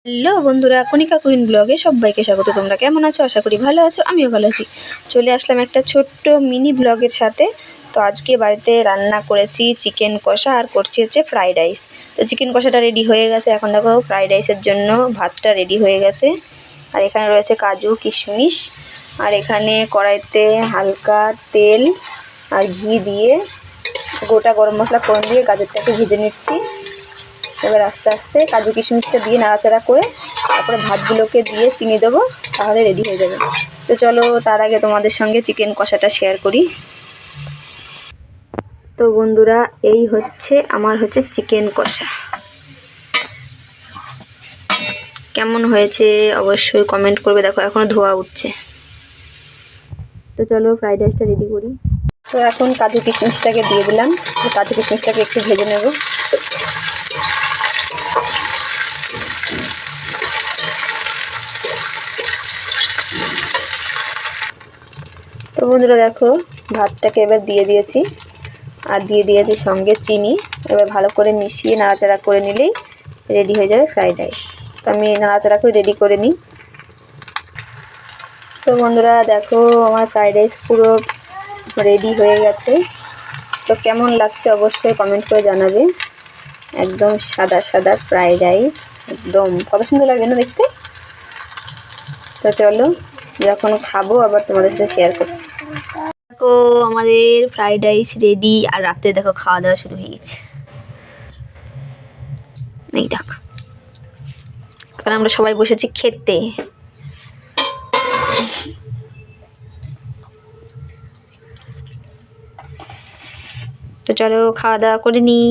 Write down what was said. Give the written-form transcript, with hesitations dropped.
Hello বন্ধুরা, কণিকা queen ব্লগে সবাইকে স্বাগত। তোমরা কেমন আছো? আশা করি ভালো আছো। আমিও ভালো আছি। চলে আসলাম একটা ছোট্ট মিনি ব্লগের সাথে। তো আজকে বাড়িতে রান্না করেছি চিকেন কষা, আর করছি হচ্ছে ফ্রাইড রাইস। তো চিকেন কষাটা রেডি হয়ে গেছে, এখন দেখো ফ্রাইড রাইসের জন্য ভাতটা রেডি হয়ে গেছে। আর এখানে রয়েছে কাজু কিশমিশ, আর এখানে কড়াইতে হালকা তেল আর ঘি দিয়ে গোটা গরম মশলা ফোড়ন দিয়ে গাজরটাকে ভেজে নিচ্ছি। এবার আস্তে আস্তে কাজু কিশমিশটা দিয়ে নাড়াচাড়া করে তারপরে ভাতগুলোকে দিয়ে চিনি দেবো, তাহলে রেডি হয়ে যাবে। তো চলো, তার আগে তোমাদের সঙ্গে চিকেন কষাটা শেয়ার করি। তো বন্ধুরা, এই হচ্ছে আমার চিকেন কষা। কেমন হয়েছে অবশ্যই কমেন্ট করবে। দেখো এখনো ধোয়া উঠছে। তো চলো ফ্রাইড রাইসটা রেডি করি। তো এখন কাজু কিশমিশটাকে দিয়ে দিলাম। কাজু কিশমিশটাকে একটু ভেজে নেব। তো বন্ধুরা দেখো, ভাতটাকে এবার দিয়ে দিয়েছি, আর দিয়ে দিয়েছি সঙ্গে চিনি। এবার ভালো করে মিশিয়ে নাড়াচাড়া করে নিলেই রেডি হয়ে যাবে ফ্রাইড রাইস। তো আমি নাড়াচাড়া করে রেডি করে নিই। তো বন্ধুরা দেখো, আমার ফ্রাইড রাইস পুরো রেডি হয়ে গেছে। তো কেমন লাগছে অবশ্যই কমেন্ট করে জানাবে। একদম সাদা সাদা ফ্রাইড রাইস, একদম কত সুন্দর লাগছে না দেখতে। তো চলো, যখন খাবো আবার তোমাদের সাথে শেয়ার করছি। দেখো আমাদের ফ্রাইড রাইস রেডি, আর রাতে দেখো খাওয়া দাওয়া শুরু হয়ে গেছে। এই দেখো, কারণ আমরা সবাই বসেছি খেতে। তো চলো খাওয়া দাওয়া করে নিই।